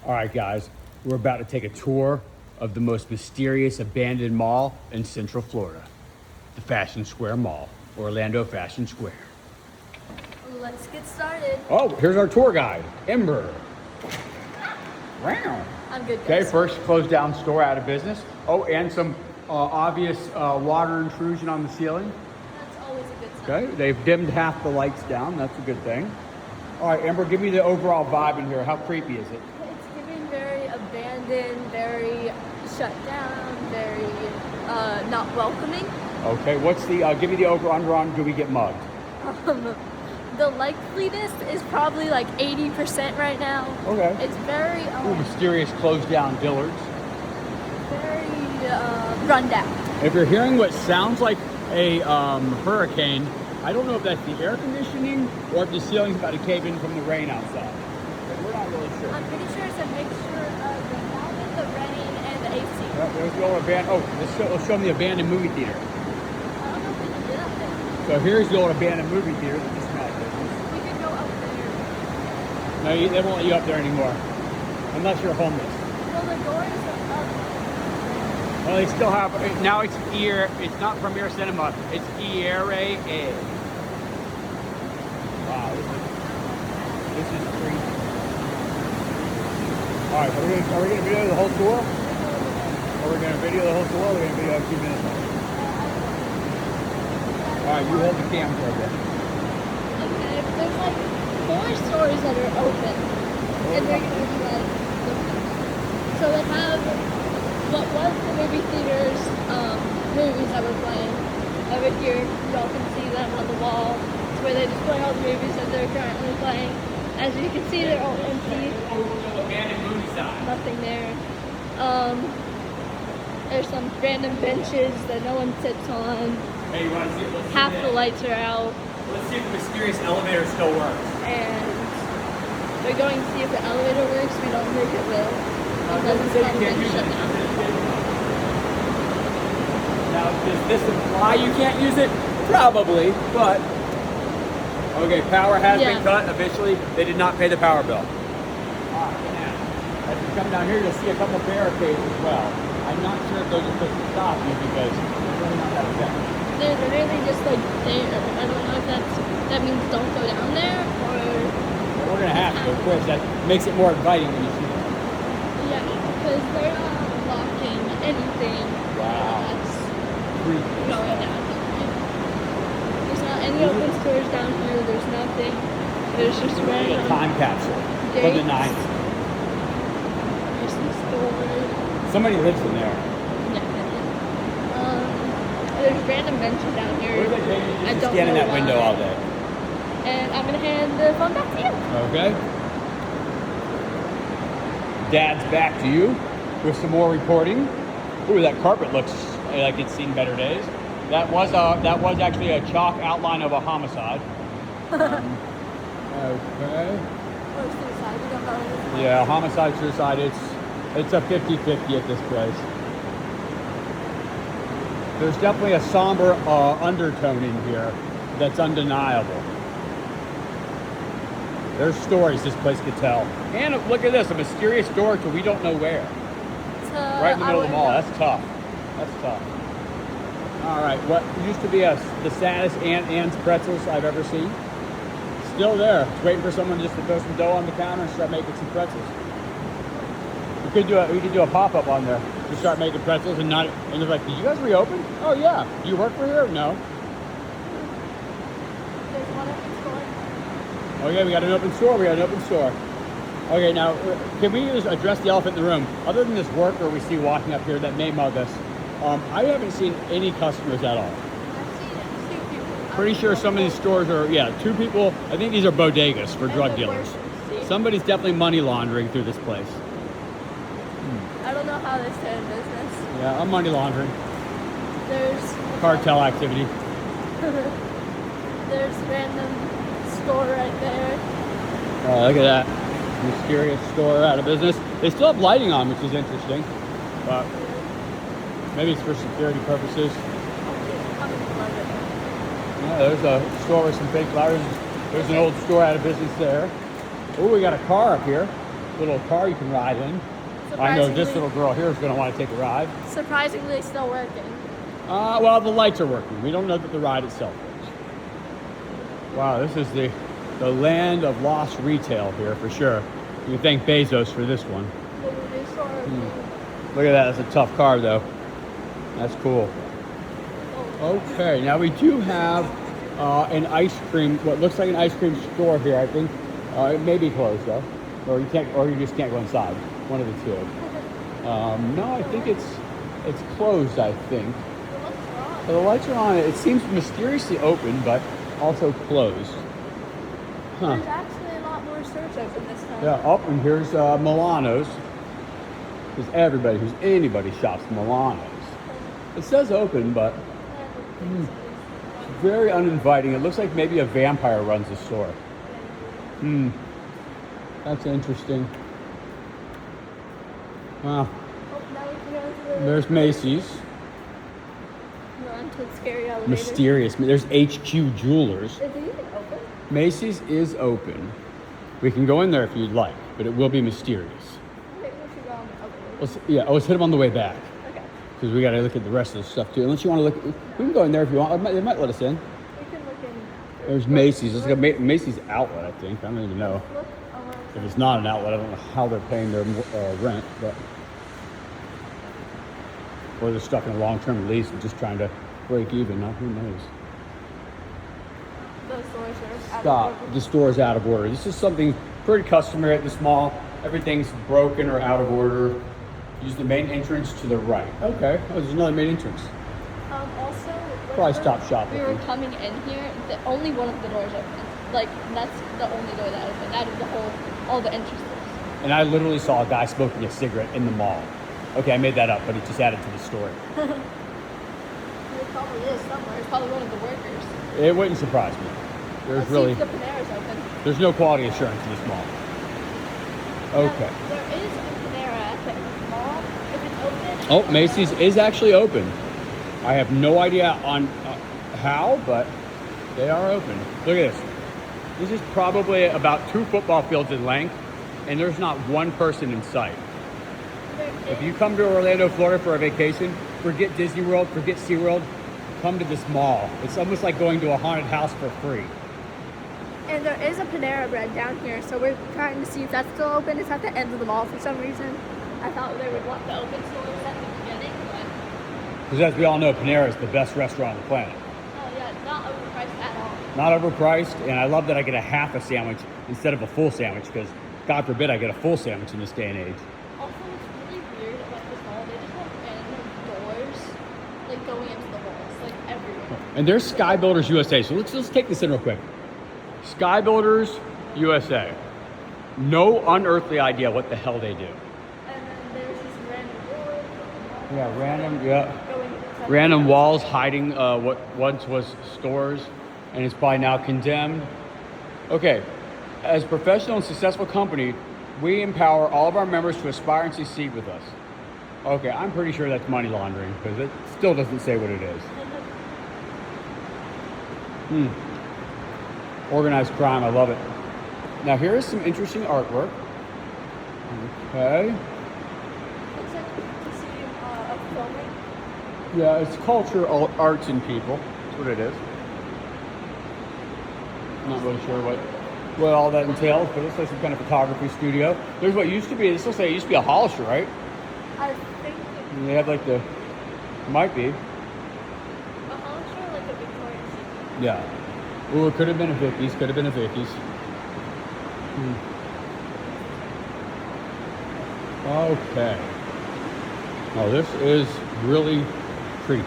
All right, guys, we're about to take a tour of the most mysterious abandoned mall in Central Florida, the Fashion Square Mall, Orlando Fashion Square. Let's get started. Oh, here's our tour guide, Ember. Wow. I'm good, Okay, guys. first closed down store out of business. Oh, and some obvious water intrusion on the ceiling. That's always a good sign. Okay, they've dimmed half the lights down. That's a good thing. All right, Ember, give me the overall vibe in here. How creepy is it? It's giving very abandoned, very shut down, very not welcoming. Okay, what's the, give me the over-under on do we get mugged? The likeliness is probably like 80% right now. Okay. It's very, Ooh, mysterious closed down Dillard's. very run down. If you're hearing what sounds like a hurricane, I don't know if that's the air conditioning or if the ceiling's about to cave in from the rain outside. But we're not really sure. I'm pretty sure it's a mixture of the mountain, the rain, and the AC. Yep, there's the old abandoned, let's show them the abandoned movie theater. I don't know if we can get up there. So here's the old abandoned movie theater that just went out of business. We could go up there. No, they won't let you up there anymore. Unless you're homeless. Well, the doors are up. Well, they still have, now it's it's not Premier Cinema, it's ERA. Wow, this is crazy. All right, are we gonna video the whole tour? Are we gonna video the whole tour? Or are we gonna video a few minutes of it? All right, you hold the camera for a bit. Okay, there's like 4 stores that are open, and they're gonna be like, so they have what was the movie theaters, movies that were playing over here. Y'all can see them on the wall. It's where they display all the movies that they're currently playing. As you can see, they're all empty. Nothing there. There's some random benches that no one sits on. Hey, you want to see? Half the lights are out. Let's see if the mysterious elevator still works. And we're going to see if the elevator works. We don't think it will. Because it's probably been shut down. Now, does this imply you can't use it? Probably, but... Okay, power has been cut officially. They did not pay the power bill. All right, now, as you come down here, you'll see a couple barricades as well. I'm not sure if those are supposed to stop you because they're really not that effective. They're literally just like there. I don't know if that means don't go down there or... We're going to have to, of course. That makes it more inviting when you see them. Yeah, because they're not blocking anything that's going down. There's not any open stores down here. There's nothing. There's just A random time capsule from the 90s. There's some stores. Somebody lives in there. There's random benches down here. What do they pay you I just to don't stand in know that window why. all day? And I'm gonna hand the phone back to you. Okay. Dad's back to you with some more reporting. Ooh, that carpet looks like it's seen better days. That was actually a chalk outline of a homicide. Okay. Or suicide, we don't know. Yeah, homicide, suicide. It's a 50-50 at this place. There's definitely a somber undertone in here that's undeniable. There's stories this place could tell. And look at this, a mysterious door to we don't know where. Right in the middle of the mall. That's tough. That's tough. All right, what used to be the saddest Aunt Anne's pretzels I've ever seen. Still there. It's waiting for someone just to throw some dough on the counter and start making some pretzels. We could do a pop-up on there to start making pretzels and they're like, did you guys reopen? Oh yeah. Do you work for here? No. There's one open store. Oh yeah, we got an open store. Okay, now, can we just address the elephant in the room? Other than this worker we see walking up here that may mug us, I haven't seen any customers at all. I've seen 2 people. Pretty sure some of these stores are, 2 people. I think these are bodegas for drug dealers. Somebody's definitely money laundering through this place. I don't know how they stay in business. Yeah, I'm money laundering. There's Cartel activity. there's random store right there. Oh, look at that. Mysterious store out of business. They still have lighting on, which is interesting. But maybe it's for security purposes. Yeah, there's a store with some fake flowers. There's an old store out of business there. Oh, we got a car up here. little car you can ride in. I know this little girl here is going to want to take a ride. Surprisingly, still working. Well, the lights are working. We don't know that the ride itself works. Wow, this is the land of lost retail here for sure. You can thank Bezos for this one. Look at that. That's a tough car, though. That's cool. Okay, now we do have an ice cream, what looks like an ice cream store here. I think it may be closed though, or you just can't go inside. One of the two. No, I think it's closed. I think. So the lights are on. It seems mysteriously open, but also closed. Huh. There's actually a lot more stores open this time. Yeah. Oh, and here's Milano's. Because anybody shops Milano's. It says open, but it's very uninviting. It looks like maybe a vampire runs the store. That's interesting. Wow. There's Macy's. We're on to the scary elevator. Mysterious. There's HQ Jewelers. Is it even open? Macy's is open. We can go in there if you'd like, but it will be mysterious. Okay, we should go on the elevator. Let's hit them on the way back. Okay. Because we got to look at the rest of the stuff too. Unless you want to look, we can go in there if you want. They might let us in. We can look in. There's Macy's. It's like a Macy's outlet, I think. I don't even know. If it's not an outlet, I don't know how they're paying their rent, but or they're stuck in a long-term lease and just trying to break even. Who knows? Those stores are Stop. The store is out of order. This is something pretty customary at this mall. Everything's broken or out of order. Use the main entrance to the right. Okay. Oh, there's another main entrance. Also, probably stop shopping. We were coming in here. Only one of the doors open. Like that's the only door that opened out of all the entrances. And I literally saw a guy smoking a cigarette in the mall. Okay, I made that up, but it just added to the story. There probably is somewhere. It's probably one of the workers. It wouldn't surprise me. Let's see if the Panera's open. There's no quality assurance in this mall. Okay. Now, there is a Panera at the mall. If it's open. Oh, Macy's is actually open. I have no idea on how, but they are open. Look at this. This is probably about 2 football fields in length, and there's not one person in sight. If you come to Orlando, Florida for a vacation, forget Disney World, forget SeaWorld, come to this mall. It's almost like going to a haunted house for free. And there is a Panera Bread down here, so we're trying to see if that's still open. It's at the end of the mall for some reason. I thought they would want the open stores at the beginning, but... Because as we all know, Panera is the best restaurant on the planet. Oh yeah, not overpriced at all. Not overpriced, and I love that I get a half a sandwich instead of a full sandwich, because God forbid I get a full sandwich in this day and age. Also, what's really weird about this mall, they just have random doors, like going into the walls, like everywhere. And there's Sky Builders USA, so let's take this in real quick. Sky Builders USA. No unearthly idea what the hell they do. And then there's just random doors. Yeah, random walls hiding what once was stores, and it's probably now condemned. Okay, as a professional and successful company, we empower all of our members to aspire and succeed with us. Okay, I'm pretty sure that's money laundering because it still doesn't say what it is. Organized crime, I love it. Now here is some interesting artwork. Okay. Looks like to see a filming. Yeah, it's culture, arts, and people. That's what it is. I'm not really sure what all that entails, but it looks like some kind of photography studio. There's what used to be, this looks like it used to be a Hollister, right? I think And they have like the, might be. a Hollister or like a Victoria's Secret. Yeah. Ooh, it could have been a Vicky's, could have been a Vicky's. Okay. Oh, this is really creepy.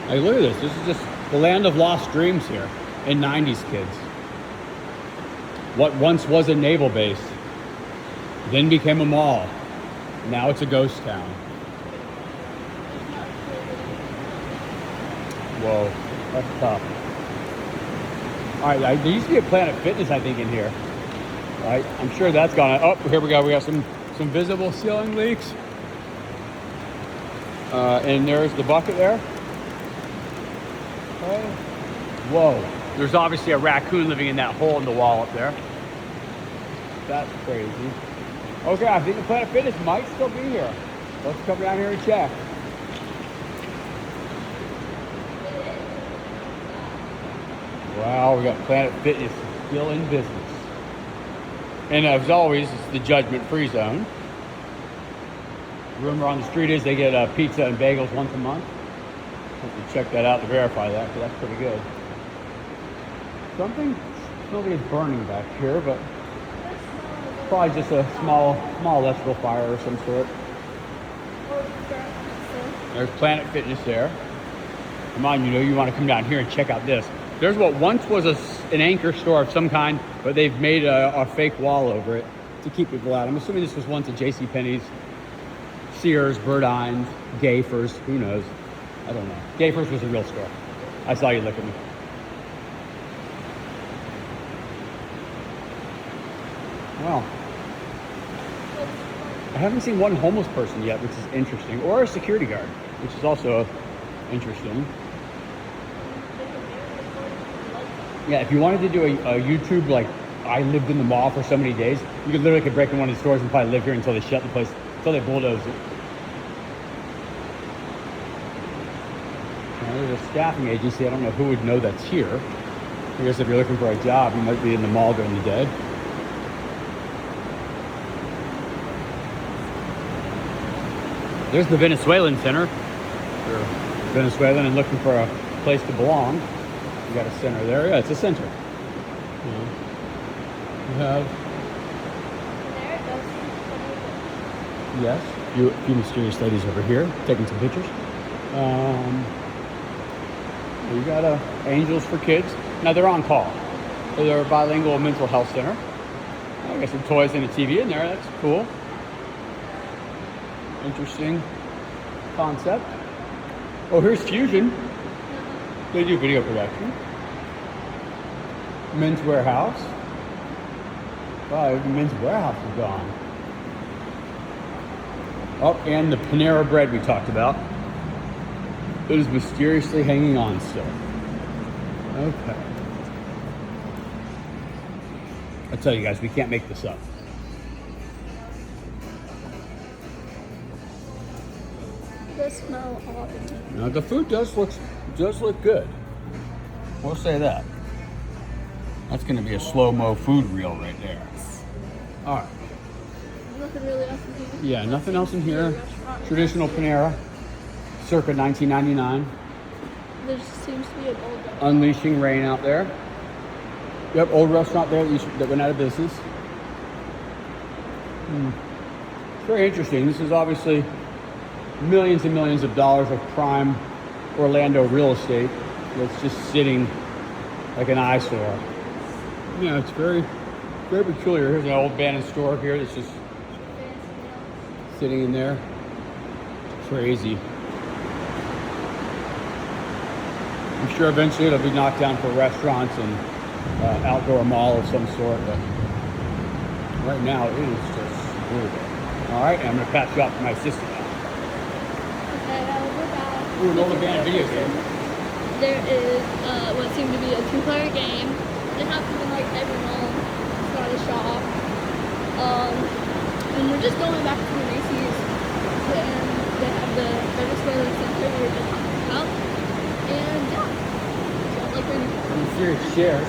Hey, look at this. This is just the land of lost dreams here and 90s kids. What once was a naval base, then became a mall. Now it's a ghost town. Whoa, that's tough. All right, there used to be a Planet Fitness, I think, in here. All right, I'm sure that's gone. Oh, here we go. We got some visible ceiling leaks. And there's the bucket there. Okay. Whoa, there's obviously a raccoon living in that hole in the wall up there. That's crazy. Okay, I think the Planet Fitness might still be here. Let's come down here and check. Wow, we got Planet Fitness still in business. And as always, it's the judgment-free zone. Rumor on the street is they get pizza and bagels once a month. Have to check that out to verify that, because that's pretty good. Something smells like it's burning back here, but probably just a small electrical fire of some sort. There's Planet Fitness there. Come on, you want to come down here and check out this. There's what once was an anchor store of some kind, but they've made a fake wall over it to keep people out. I'm assuming this was once a JCPenney's, Sears, Burdines, Gayfers, who knows? I don't know. Gayfers was a real store. I saw you look at me. Wow. I haven't seen one homeless person yet, which is interesting, or a security guard, which is also interesting. Yeah, if you wanted to do a YouTube, like, I lived in the mall for so many days, you could literally break in one of the stores and probably live here until they shut the place, until they bulldoze it. Now, there's a staffing agency. I don't know who would know that's here. I guess if you're looking for a job, you might be in the mall during the day. There's the Venezuelan Center. If you're Venezuelan and looking for a place to belong, you got a center there. Yeah, it's a center. You have, yes, a few mysterious ladies over here taking some pictures. You got Angels for Kids. Now they're on call. They're a bilingual mental health center. I got some toys and a TV in there. That's cool. Interesting concept. Oh, here's Fusion. They do video production. Men's Warehouse. Wow, Men's Warehouse is gone. Oh, and the Panera Bread we talked about. It is mysteriously hanging on still. Okay. I tell you guys, we can't make this up. The smell awful. Now the food does look good. We'll say that. That's going to be a slow-mo food reel right there. All right. Nothing really else in here. Yeah, nothing else in here. Traditional Panera, circa 1999. There seems to be an old restaurant. Unleashing rain out there. Yep, old restaurant there that went out of business. It's very interesting. This is obviously millions and millions of dollars of prime Orlando real estate that's just sitting like an eyesore. Yeah, it's very, very peculiar. Here's an old abandoned store here that's just sitting in there. It's crazy. I'm sure eventually it'll be knocked down for restaurants and outdoor mall of some sort, but right now it is just brutal. All right, I'm gonna pass you off to my sister now. Okay, I'll go back. Ooh, an old abandoned video game. There is what seemed to be a 2-player game. It happens in like every mall. It's not a shop. And we're just going back to the Macy's, and they have the Venezuelan Center we were just talking about. And yeah, so like we're Serious chairs.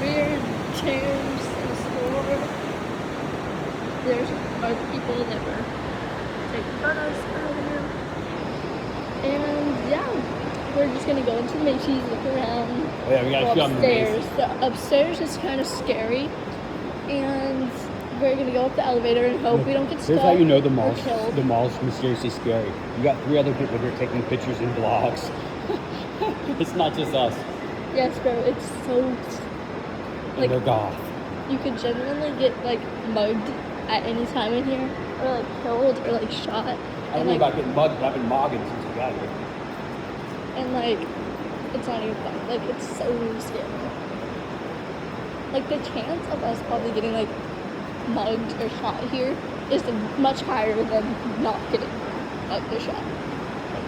weird chairs in a store. There's other people that were taking photos earlier. And yeah. We're just gonna go into Macy's, look around, Yeah, we gotta go film the upstairs. Macy's. The upstairs is kind of scary, and we're gonna go up the elevator and hope we don't get stuck. Here's how you know or killed. the mall's mysteriously scary. You got 3 other people here taking pictures and vlogs. It's not just us. Yes, bro. It's so And they're goth. you could genuinely get like mugged at any time in here, or like killed, or like shot. I don't know about getting mugged, but I've been mogging since we got here. And like, it's not even fun. Like, it's so scary. Like, the chance of us probably getting like mugged or shot here is much higher than not getting mugged or shot.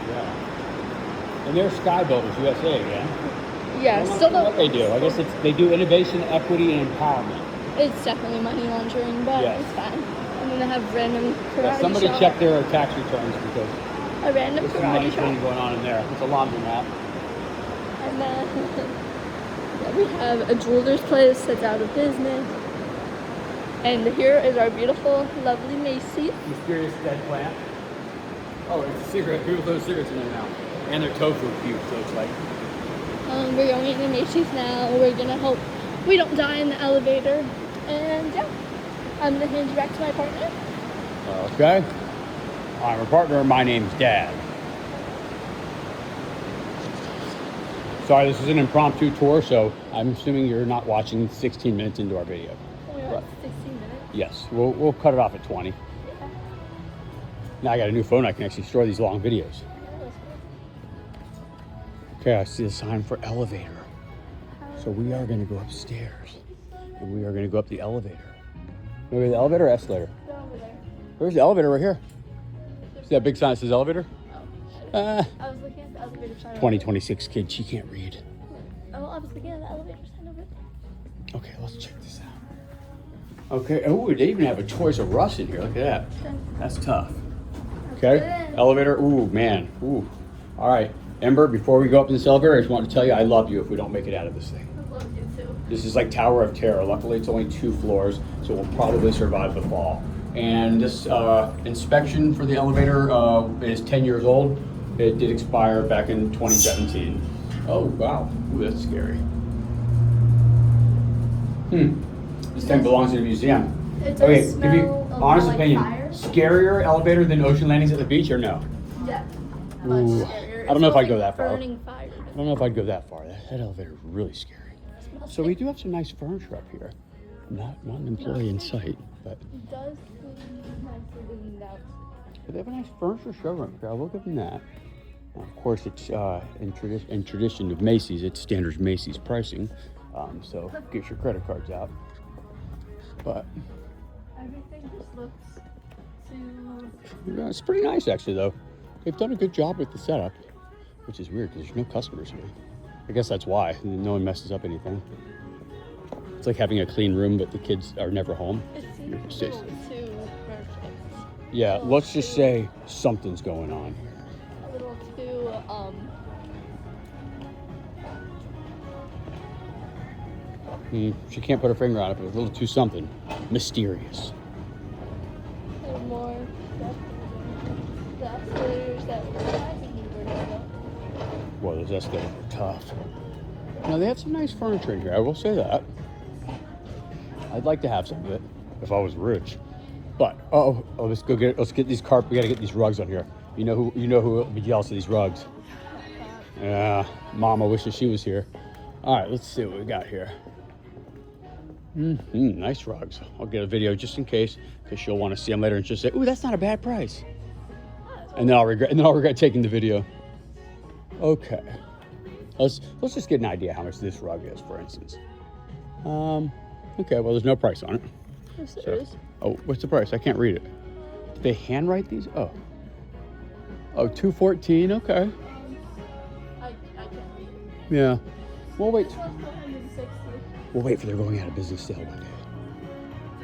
Yeah. And they're Skyboaters USA again. Yeah, I don't still know don't. what they do. I guess they do innovation, equity, and empowerment. It's definitely money laundering, but Yes. it's fine. I'm gonna have random karate Yeah, somebody shop. check their tax returns because A random there's some money karate thing shop. going on in there. It's a laundromat. And then yeah, we have a jeweler's place that's out of business. And here is our beautiful, lovely Macy's. Mysterious dead plant. Oh, it's a cigarette. People throw cigarettes in there now. And their tofu cube, so it's like. We're going into Macy's now. We're gonna hope we don't die in the elevator. And yeah, I'm gonna hand you back to my partner. Okay. I'm a partner. My name's Dad. Sorry, this is an impromptu tour, so I'm assuming you're not watching 16 minutes into our video. Oh, we're at 16 minutes? Yes, we'll cut it off at 20. Yeah. Now I got a new phone. I can actually store these long videos. Okay, I see a sign for elevator. So we are going to go upstairs. And we are going to go up the elevator. Maybe the elevator or escalator? Go over there. Where's the elevator? Right here. See that big sign that says elevator? I was looking at the elevator sign. 2026 kid, she can't read. Oh, I was looking at the elevator sign over there. Okay, let's check this out. Okay, oh, they even have a Toys R Us in here. Look at that. That's tough. Okay, elevator. Ooh, man. Ooh. All right, Ember, before we go up this elevator, I just want to tell you I love you if we don't make it out of this thing. I love you too. This is like Tower of Terror. Luckily, it's only 2 floors, so we'll probably survive the fall. And this inspection for the elevator is 10 years old. It did expire back in 2017. Oh, wow. Ooh, that's scary. This thing belongs in a museum. It does Okay, smell give you a little honest like opinion. fire. Scarier elevator than ocean landings at the beach or no? Yeah. Ooh, Scarier. I don't know if I'd It go smells that like far. burning fire. I don't know if I'd go that far. That elevator is really scary. So we do have some nice furniture up here. Not an employee in sight, but It does seem nicely leaned out. they have a nice furniture showroom here. I will give them that. Now, of course, it's in tradition of Macy's, it's standard Macy's pricing. So get your credit cards out. But Everything just looks too... yeah, it's pretty nice actually though. They've done a good job with the setup, which is weird because there's no customers here. I guess that's why no one messes up anything. It's like having a clean room, but the kids are never home. It seems a little too perfect. Yeah, let's just say something's going on. A little too, She can't put her finger on it, but it's a little too something mysterious. they're more the escalators that we're driving over. Well, those escalators are tough. Now, they have some nice furniture in here, I will say that. I'd like to have some of it if I was rich. But, let's go get it. Let's get these carpet. We gotta get these rugs on here. You know who will be jealous of these rugs? Yeah, Mama wishes she was here. All right, let's see what we got here. Nice rugs. I'll get a video just in case, because she'll want to see them later and she'll say, "Ooh, that's not a bad price." And then I'll regret taking the video. Okay, let's just get an idea how much this rug is, for instance. Okay, well, there's no price on it. Yes, it So- is. Oh, what's the price? I can't read it. Did they handwrite these? Oh, $214. Okay. I can't read it. Yeah. We'll wait. It was 160. We'll wait for their going out of business sale one day.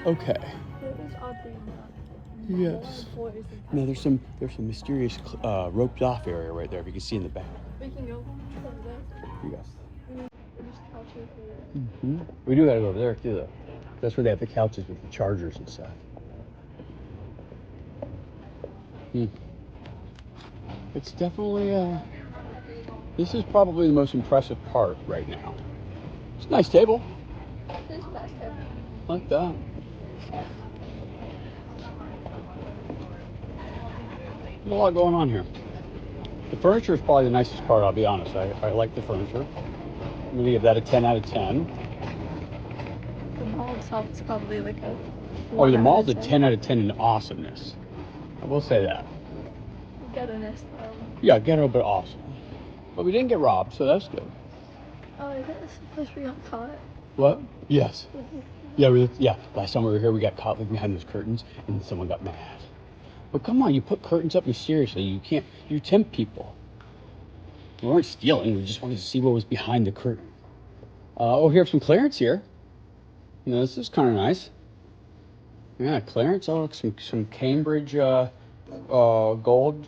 Okay. It was oddly enough. Yes. Floors and Now there's some mysterious roped off area right there. If you can see in the back. we can go over there. Yes. There's couches here. We do gotta go over there too, though. That's where they have the couches with the chargers and stuff. It's definitely this is probably the most impressive part right now. It's a nice table. This back there. Like that. There's a lot going on here. The furniture is probably the nicest part, I'll be honest. I like the furniture. I'm gonna give that a 10 out of 10. The mall itself is probably like a... Oh, the mall's a 10. 10 out of 10 in awesomeness. I will say that. Ghetto-ness. Yeah, ghetto, but awesome. But we didn't get robbed, so that's good. Oh, is that the place we got caught? What? Yes. Yeah. Last time we were here, we got caught like behind those curtains, and someone got mad. But come on, you put curtains up mysteriously. You can't. You tempt people. We weren't stealing. We just wanted to see what was behind the curtain. We have some clearance here. You know, this is kind of nice. Yeah, clearance. Oh, look, some Cambridge gold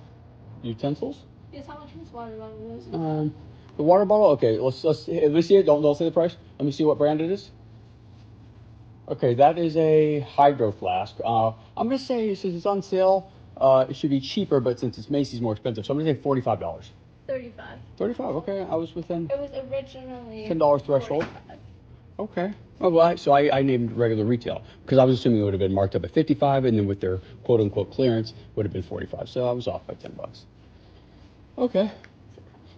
utensils. Yes, how much is this water bottle? The water bottle. Okay, let's let me see it. Don't say the price. Let me see what brand it is. Okay, that is a hydro flask. I'm gonna say since it's on sale, it should be cheaper, but since it's Macy's, more expensive. So I'm gonna say $45. 35. 35. Okay, I was within It was originally $10 threshold. 45. Okay. Oh, well, so I named regular retail because I was assuming it would have been marked up at 55, and then with their quote unquote clearance would have been 45. So I was off by $10. Okay.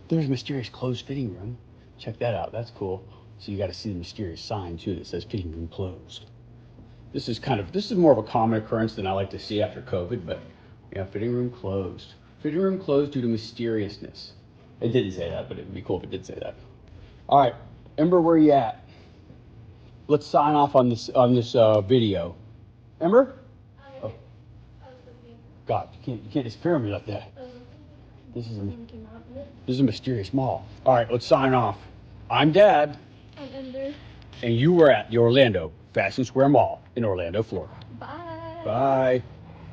There's a mysterious closed fitting room. Check that out. That's cool. So you got to see the mysterious sign too that says fitting room closed. This is more of a common occurrence than I like to see after COVID, but yeah, fitting room closed. Fitting room closed due to mysteriousness. It didn't say that, but it would be cool if it did say that. All right, Ember, where you at? Let's sign off on this video. Ember? Oh. God, you can't disappear on me like that. This is a mysterious mall. All right, let's sign off. I'm Dad. I'm Ember. And you were at the Orlando Fashion Square Mall in Orlando, Florida. Bye. Bye.